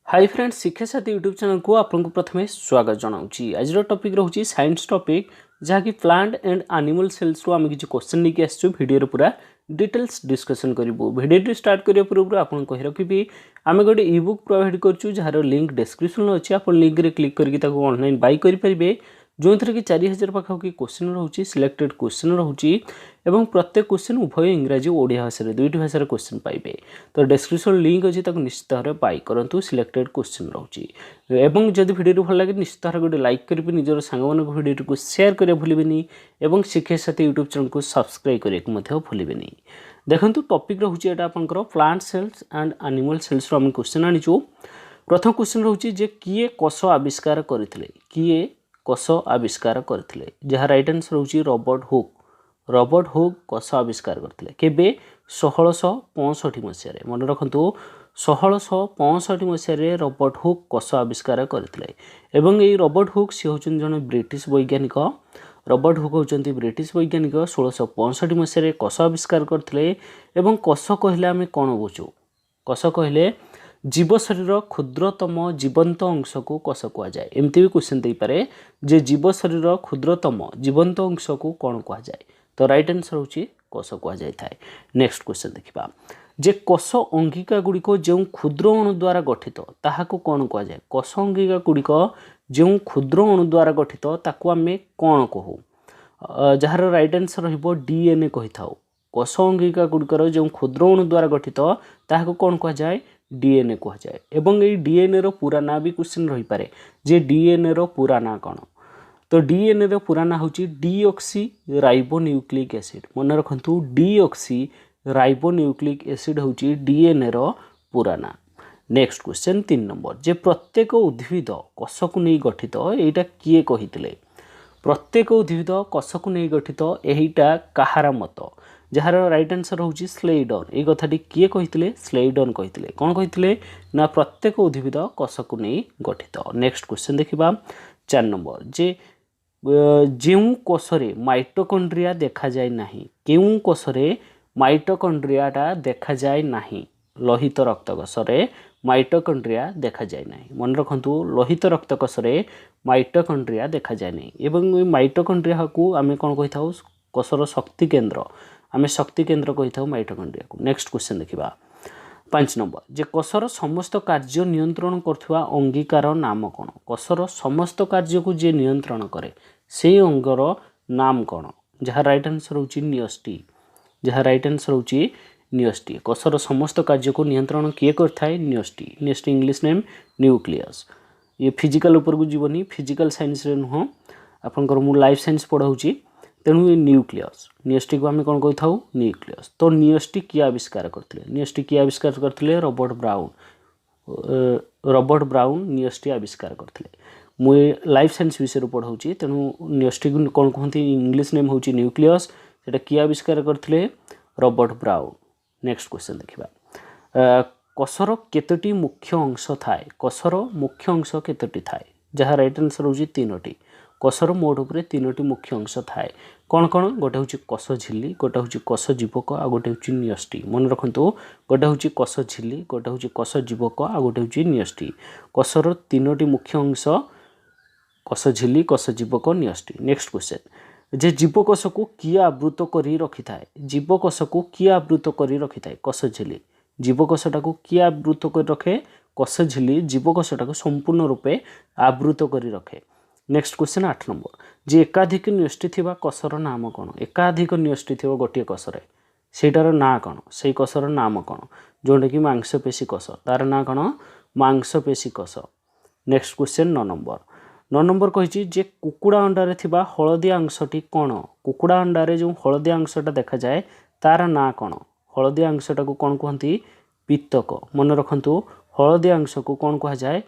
Hi friends शिक्षा साथी YouTube channel को आपको प्रथमे स्वागत जनाऊँगी। आज टॉपिक रोचे साइंस टॉपिक जहाँकि प्लांट एंड एनिमल सेल्स रो आम किसी क्वेश्चन लेके आसो वीडियो पूरा डिटेल्स डिस्कशन करूँ। वीडियो स्टार्ट करने पूर्व आपको कही रखी आम गोटे इ बुक प्रोवाइड करूँ जार लिंक डिस्क्रिप्शन अच्छी आप लिंक रे क्लिक करके ऑनलाइन बाय करेंगे जो थी कि 4000 पाखापाखि क्वेश्चन रोचे सिलेक्टेड क्वेश्चन रोचे और प्रत्येक क्वेश्चन उभय इंग्राजी और ओडिया भाषा दुईट भाषा क्वेश्चन पाइबे। तो डिस्क्रिप्शन लिंक अच्छी निश्चित भाव में बाय करूँ सिलेक्टेड क्वेश्चन रोचे और जब वीडियो भल लगे निश्चित भाव गोटे लाइक करेंगे निजर सांग भिडियो को शेयर करें भूलें और शिक्षा साथी यूट्यूब चैनल को सब्सक्राइब करने भूलें। देखो टॉपिक रोचे आपंकर plant cells and animal cells आम क्वेश्चन आनीचु। प्रथम क्वेश्चन रोचे जे किए कोष आविष्कार करथिले किए कोष आविष्कार करथिले जहाँ राइट आंसर होची रॉबर्ट हुक। रॉबर्ट हुक कोष आविष्कार करथिले केबे 1665 मसीह मन रखंतु 1665 मसीह रॉबर्ट हुक कोष आविष्कार करथिले एवं ये रॉबर्ट हुक सी होचन जने ब्रिटिश वैज्ञानिक। रॉबर्ट हुक होचंती ब्रिटिश वैज्ञानिक 1665 मसीह कोष आविष्कार करथिले एवं कोष कहले आमे कोन बुझू कोष कहले जीव शरीर क्षुद्रतम जीवंत अंश को कोष कह जाए। एमती भी क्वेश्चन दे पारे जे जीव शरीर क्षुद्रतम जीवंत अंश को कौन कह जाए। तो राइट आंसर होची कोष कह जाए थाए। नेक्स्ट क्वेश्चन देखिबा जे कोष अंगिका गुड़िक जो क्षुद्र अणु द्वारा गठित ताहाको कौन कह जाए। कोष अंगिका गुड़िक जो क्षुद्र अणु द्वारा गठित ताको आमे कौन कहू जार राइट आंसर रहिबो डीएनए कहि थाउ। कोष अंगिका गुड़िकर जो क्षुद्र अणु द्वारा गठित ताहाको कौन कह जाए डीएनए कह जाए। एवं ये डीएनए रो पूरा ना भी क्वेश्चन रही पारे जे डीएनए रो पूरा ना कौन। तो डीएनए रो पूरा ना होची डीऑक्सी राइबोन्यूक्लिक एसिड मन रखंतु डीऑक्सी राइबोन्यूक्लिक एसिड होची डीएनए रो पूरा ना। नेक्स्ट क्वेश्चन 3 नंबर जे प्रत्येक उद्भिद कोष को नहीं गठित एटा किए कहितले। प्रत्येक उद्भिद कोष को नहीं गठित एटा कहार मत जार राइट आंसर होची स्लेडन। ये कथाटी किए कहितले स्लेडन कहितले कौन कहितले ना प्रत्येक उद्भिद कोष को नहीं गठित। नेक्स्ट क्वेश्चन देखिबा 4 नंबर जे जेउ कोषरे माइटोकॉन्ड्रिया देखा जाए नहीं केउ कोषरे माइटोकॉन्ड्रियाटा देखा जाए नहीं लोहित रक्त कोषरे माइटोकॉन्ड्रिया देखा जाए नहीं मन रखंतु लोहित रक्त कोषरे माइटोकॉन्ड्रिया देखा जाए नहीं एवं माइटोकॉन्ड्रिया को आमे कोन कहि थाउ कोषर शक्ति केंद्र आमे शक्ति केंद्र कहि थाउ माइटोकॉन्ड्रिया को। नेक्स्ट क्वेश्चन देखिबा 5 नंबर जे कोषर समस्त कार्य नियंत्रण करथुवा अंगीकार नाम कोन। कोषर समस्त कार्य को जे नियंत्रण करे से अंगर नाम कोन जहाँ राइट आंसर होची नियोस्टी जहाँ राइट आंसर होची नियोस्टी। कोषर समस्त कार्य को नियंत्रण किए करथाय नियोस्टी। नियोस्टी इंग्लिश नेम न्यूक्लियस। ये फिजिकल ऊपर को जीवनी फिजिकल साइंस रे नुह आपनकर मु लाइफ साइंस पढ़ाउची तेणु ये न्यूक्लियस नियोस्टी को आम कौन कही था न्यूक्लियस। तो नियोस्टी किए आविष्कार करते नियोस्टी किए आविष्कार करते रॉबर्ट ब्राउन। रॉबर्ट ब्राउन नियोस्टी आविष्कार करते मुझे लाइफ साइंस विषय पढ़ाऊँगी तेणु नियोस्टी को कौन कहते इंग्लिश नेम हूँ न्यूक्लियस सेटा किए आविष्कार करते रॉबर्ट ब्राउन। नेक्स्ट क्वेश्चन देखिबा कोषर केतोटी मुख्य अंश थाए कोषर मुख्य अंश केतोटी थाए जहाँ राइट आंसर होची 3टी। कोषर मोट उपरे 3टी मुख्य अंश थाए कौन कौन गोटे हूँ कोष झिल्ली गोटे हूँ कोष जीवक आ गोटे हूँ नियोस्टी मन रखंतु गोटे हूँ कोष झिल्ली गोटे हूँ कोष जीवक आ गोटे हूँ नियोस्टी। कोषर 3टी मुख्य अंश कोष झिल्ली कोष जीवक नियोस्टी। नेक्स्ट क्वेश्चन जे जीवकोष को किए आवृत करी रखि थाए जीवकोष को किए आवृत करी रखि थाए कोष झिल्ली जीवकोषटा को किए आवृत कर रखे कोष झिल्ली जीवकोषटा को संपूर्ण रूपे आवृत करी रखे। नेक्स्ट क्वेश्चन 8 नंबर जे एकाधिक न्यष्टि थिबा कोषर नाम कोन। एकाधिक न्यष्टि थिबा गोटे कोषरे सेटार ना कोन सेई कोषर नाम कोन जोंडे कि मांसपेशी कोष तार ना कोन मांसपेशी कोष। नेक्स्ट क्वेश्चन 9 नंबर कहिछि जे कुकुड़ा अंडारे थिबा हळदिया अंशटी कोन। कुकुड़ा अंडारे जो हळदिया अंशटा देखा जाए तार ना कोन हळदिया अंशटा को कोन कहंती पित्तक मन रखंतु हळदिया अंश को कोन कहा जाए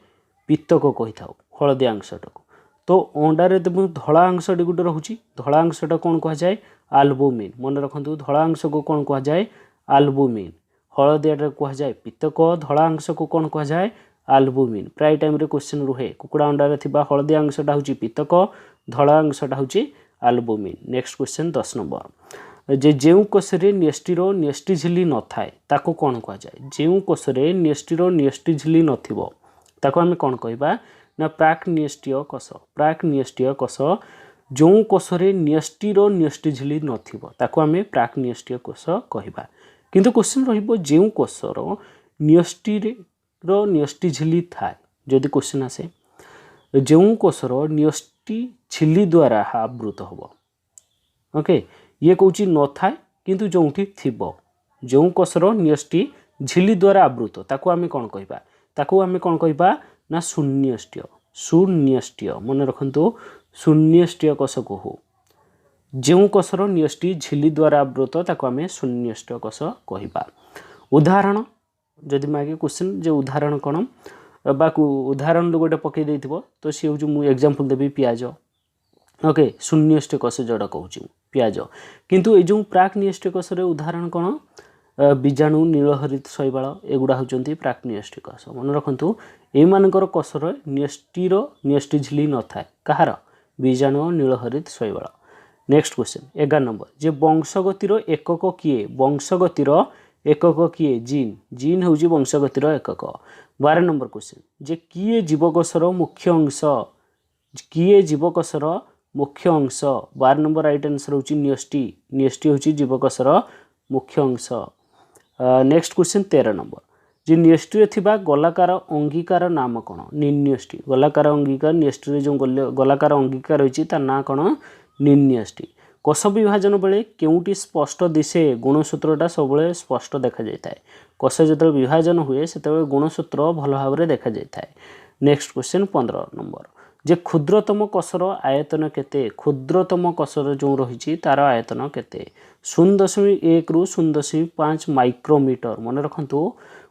पित्तक कहि थाउ हळदिया अंशटा को। तो अंडारे धला अंशटी गोटे रोचे धला अंशटा कौन कह जाए आल्बुमिन मन रखु धला अंश को कौन कह जाए आल्बुमिन। हलदिया कह जाए पित्तक धला अंश को कौन कह जाए आल्बुमिन। प्राय टाइम रे क्वेश्चन रुहे कुकुड़ा अंडारे थिबा हलदिया अंशटा होची पित्तक धला अंशटा होची आल्बुमिन। नेक्स्ट क्वेश्चन 10 नंबर जे जेउ कोषरे न्यष्टिरो न्यष्टि झिल्ली न थाए ताको कौन कह जाए। जेउ कोषरे न्यष्टिरो न्यष्टि झिल्ली नथिबो ताको आमे कौन कहबा ना प्राक न्यष्टीय कोष। प्राक न्यष्टीय कोष जो कोषरे न्यष्टीर न्यष्टि झिल्ली नथिबो ताको आमे प्राक न्यष्टीय कोष कहबा। किंतु क्वेश्चन रहिबो जेउ कोषर न्यष्टिर न्यष्टि झिल्ली थाए जदि क्वेश्चन आसे जेउ कोषर न्यष्टि झिल्ली द्वारा आवृत होबो। ओके ये कहूँ न थाए किंतु जोठी थिबो जो कोषर न्यष्टि झिल्ली द्वारा आवृत ताको आमे कौन कहबा ताको आमे कौन कहबा ना शून्यष्टीय। शून्यष्टीय मन रखंतु शून्यष्टीय कोष को हो जो कोषर न्यष्टि झिल्ली द्वारा आवृत ताको आमे शून्यष्टीय कोष कहबा। उदाहरण जदि मागे क्वेश्चन जे उदाहरण कौन बाकू उदाहरण गोटे पकई देथिबो तो सी हो मु एग्जांपल देबी प्याज। ओके शून्यष्टीय कोष जोड़ा कहूँ प्याज किंतु ये जो प्राक न्यष्टीय कोष उदाहरण कौन बीजाणु नीलहरित शैवाल एगुड़ा होचंती प्राक न्यष्टीय कोष। मन रखंतु एमानकर कोषर न्यष्टिर न्यष्टि झिल्ली न थाए कहार बीजाणु नीलहरित शैवाल। नेक्स्ट क्वेश्चन 11 नंबर जे वंशगतिर एकक किए वंशगतिर एकक किए जीन जीन होची वंशगतिर एकक। 12 नंबर क्वेश्चन जे किए जीवकोषर मुख्य अंश किए जीवकोषर मुख्य अंश। 12 नंबर राइट आंसर होची न्यष्टि न्यष्टि होची जीवकोषर मुख्य अंश। नेक्स्ट क्वेश्चन 13 नंबर जे न्यष्टि थिबा गोलाकार अंगीकार नाम कोन निन्यष्टि। गोलाकार अंगीकार न्यष्टि जो गोलाकार अंगीकार होची ता ना कोन निन्यष्टि। कोष विभाजन बेले केउटी स्पष्ट दिसे गुणसूत्रटा सबले स्पष्ट देखा जाय थाए। कोष जतरे विभाजन हुए सेतबे गुणसूत्र भल भाबरे देखा जाय थाए। नेक्स्ट क्वेश्चन 15 नंबर जे क्षुद्रतम कोषर आयतन केते क्षुद्रतम कोषर जो रही तार आयतन केते 0.1 रु 0.5 माइक्रोमीटर। मन रखंतु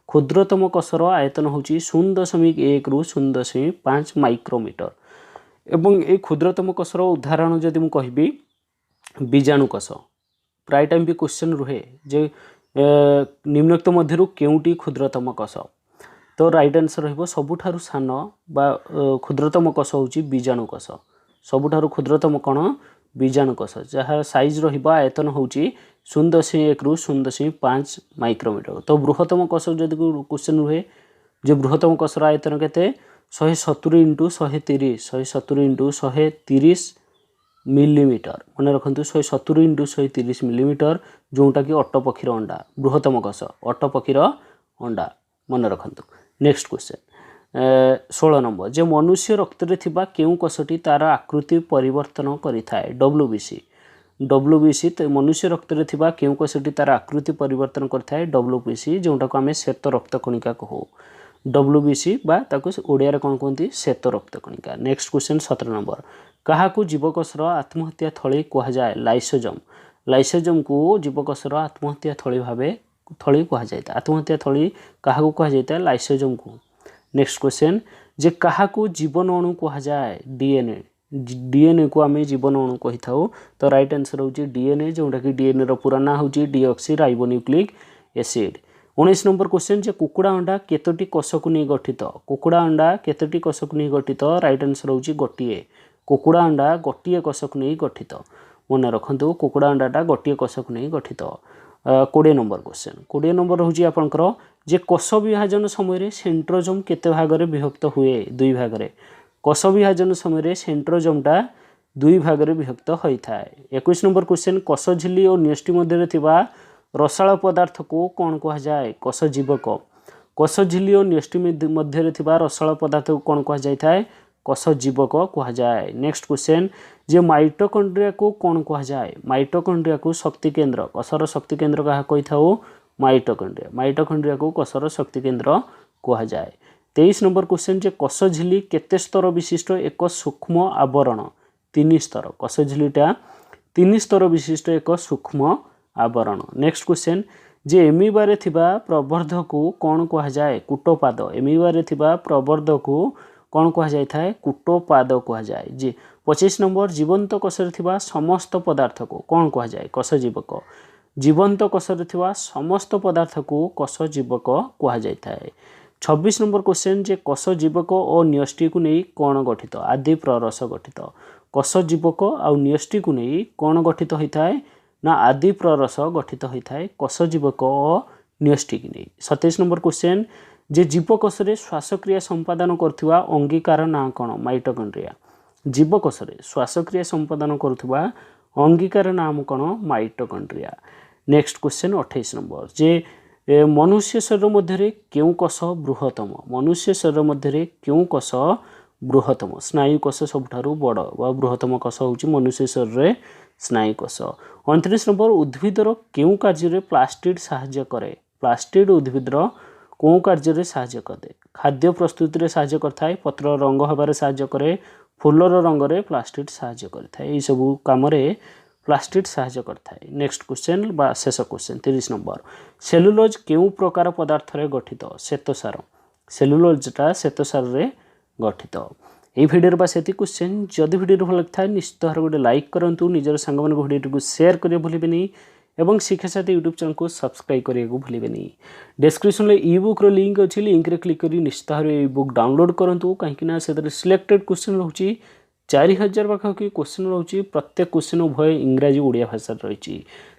क्षुद्रतम कोषर आयतन होची 0.1 रु 0.5 माइक्रोमीटर। एवं ए क्षुद्रतम कोषर उदाहरण जदि मु कहबी बीजाणु कोष प्राय टाइम भी क्वेश्चन रुहे जे निम्नोक्त मध्यरु केउटी क्षुद्रतम कोष तो राइट आंसर रहिबो सबुठारु सान बा क्षुद्रतम कोष होची बीजाणु कोष। सबुठारु क्षुद्रतम कोन बीजाणु कोष जहाँ साइज रहिबो आयतन होची 0.1 रु 0.5 माइक्रोमीटर। तो बृहत्तम कोष जदि क्वेश्चन रुहे जे बृहत्तम कोषर आयतन केते 170 × 130 170 × 130 मिलीमीटर। मन रखंतु 170 × 130 मिलीमीटर जोटा कि अट्ट पक्षीर अंडा बृहत्तम कोष अट्ट पक्षीर अंडा मन रखंतु। नेक्स्ट क्वेश्चन 16 नंबर जे मनुष्य रक्त रे थिबा केउ कोषटी तार आकृति परिवर्तन करि थाए WBC। WBC तो मनुष्य रक्त रे थिबा केउ कोषटी तार आकृति परिवर्तन करि थाए WBC जोटा को हमें श्वेत रक्त कणिका कहू WBC बा ताको ओडिया रे कोन कहंती श्वेत रक्त कणिका। नेक्स्ट क्वेश्चन 17 नंबर काहाकू जीवकोषर आत्महत्या थली कहा जाए लाइसोजोम। लाइसोजोम को जीवकोषर आत्महत्या थली भाबे थली कहा जायता आत्महत्या थली काहाकू कहा जायता लाइसोजोम को। नेक्स्ट क्वेश्चन जे काहाकू जीवन अणु कहा जाए डीएनए। डीएनए को आमे जीवन अणु कहि थाउ तो राइट आंसर होची डीएनए जोटा कि डीएनए रो पूरा ना होची deoxyribonucleic acid. 19 number question जे कुकुड़ा अंडा केतोटी कोष को नहीं गठित। कुकुड़ा अंडा केतोटी कोष को नहीं गठित राइट आंसर होची गोटिए। कुकुड़ा अंडा गोटिए कोष को नहीं गठित। मन रखंतु कुकुड़ा अंडाटा गोटिए कोष को नहीं गठित। 20 नंबर क्वेश्चन 20 नंबर होची आपनकर जे कोष विभाजन समय सेंट्रोजोम केते भागरे विभक्त हुए 2 भागरे। कोष विभाजन समय सेंट्रोजोमटा 2 भागरे विभक्त होई थाए। 21 नंबर क्वेश्चन कोष झिल्ली और न्यष्टि मध्य थिबा रसाळ पदार्थ को कौन कहा जाए कोष जीवक। कोष झिल्ली और न्यष्टि मध्य थिबा रसाळ पदार्थ को कौन कहा जाय थाए कोष जीवक कहा जाए। नेक्स्ट क्वेश्चन जे माइटोकॉन्ड्रिया को कौन कहा जाए। माइटोकॉन्ड्रिया को शक्ति केंद्र कोषर शक्ति केंद्र कहा कहि थाउ माइटोकॉन्ड्रिया। माइटोकॉन्ड्रिया को कोषर शक्ति केंद्र कहा जाए। 23 नंबर क्वेश्चन जे कोष झिल्ली केते स्तर विशिष्ट एक सूक्ष्म आवरण 3 स्तर। कोष झिल्लीटा 3 स्तर विशिष्ट एक सूक्ष्म आवरण। नेक्स्ट क्वेश्चन जे एमिबारे थिबा प्रवर्ध को कौन कहा जाए कूटोपाद। एमिबारे थिबा प्रवर्ध को कौन कहा जाय थाए कूटोपाद कहा जाए। जे 25 नंबर जीवंत कोषरे थिबा समस्त पदार्थ को कौन कहा जाए कोष जीवक। जीवंत कोषरे थिबा समस्त पदार्थ को कोष जीवक कहा जाय थाए। 26 नंबर क्वेश्चन जे कोष जीवक और न्यष्टि को नहीं कौन गठित आदि प्ररस गठित। कोष जीवक और न्यष्टि को नहीं कौन गठित होता है ना आदि प्ररस गठित होता है कोष जीवक और न्यष्टि की नहीं। 27 नंबर क्वेश्चन जे जीवकोश रे श्वासक्रिया संपादन करथिबा अंगीकार ना कौन माइटोकॉन्ड्रिया जीवकोश रे श्वासक्रिया संपादन करथिबा अंगीकार नाम कौन माइटोकॉन्ड्रिया। नेक्स्ट क्वेश्चन 28 नंबर जे मनुष्य शरीर मध्य क्यों कोश बृहत्तम मनुष्य शरीर मध्य क्यों कोश बृहत्तम स्नायु कोश सबुठारु बड़ वा बृहत्तम कोश होउची मनुष्य शरीर रे स्नायु कोश। 29 नंबर उद्भिदर क्यों कार्य प्लास्टिड साहाय्य करे प्लास्टिड उद्भिदर कौ कार्य साहाय्य करे खाद्य प्रस्तुति रे साहाय्य करथाय पत्र रंग हबारे साहाय्य करे फूलर रंग रे प्लास्टिड साहाय्य करथाय ए सब काम रे प्लास्टिड साहाय्य करथाय। नेक्स्ट क्वेश्चन बा शेष क्वेश्चन 30 नंबर सेलुलोज केउ प्रकार पदार्थ रे गठित श्वेतसार सेलुलोजटा श्वेतसार रे गठित। এই ভিডিওর বাস এতি क्वेश्चन जदि भिडियो भल लगे निश्चित भाव गोटे लाइक करूँ निजर सांग भिडियो को शेयर करें भूलें और शिक्षा साथी यूट्यूब चैनल को सब्सक्राइब करने को भूलें। डिस्क्रिप्शन में इ बुक लिंक अच्छी लिंक रे क्लिक कर निश्चित भाव इ बुक डाउनलोड करूँ कहीं से सिलेक्टेड क्वेश्चन रोचे 4000 पाखापाखि क्वेश्चन रोचे प्रत्येक क्वेश्चन उभय इंग्राजी ओडिया भाषा रही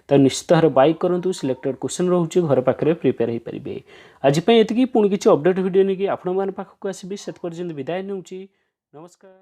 तो निश्चित भाव बाइक करूँ सिलेक्टेड क्वेश्चन रोचे घर पाखे प्रिपेयर हो पारे। आज ये पुणी किसी अपडेट वीडियो नहीं कि आपण पाखक आसबि से पर्यंत विदाय नौची नमस्कार।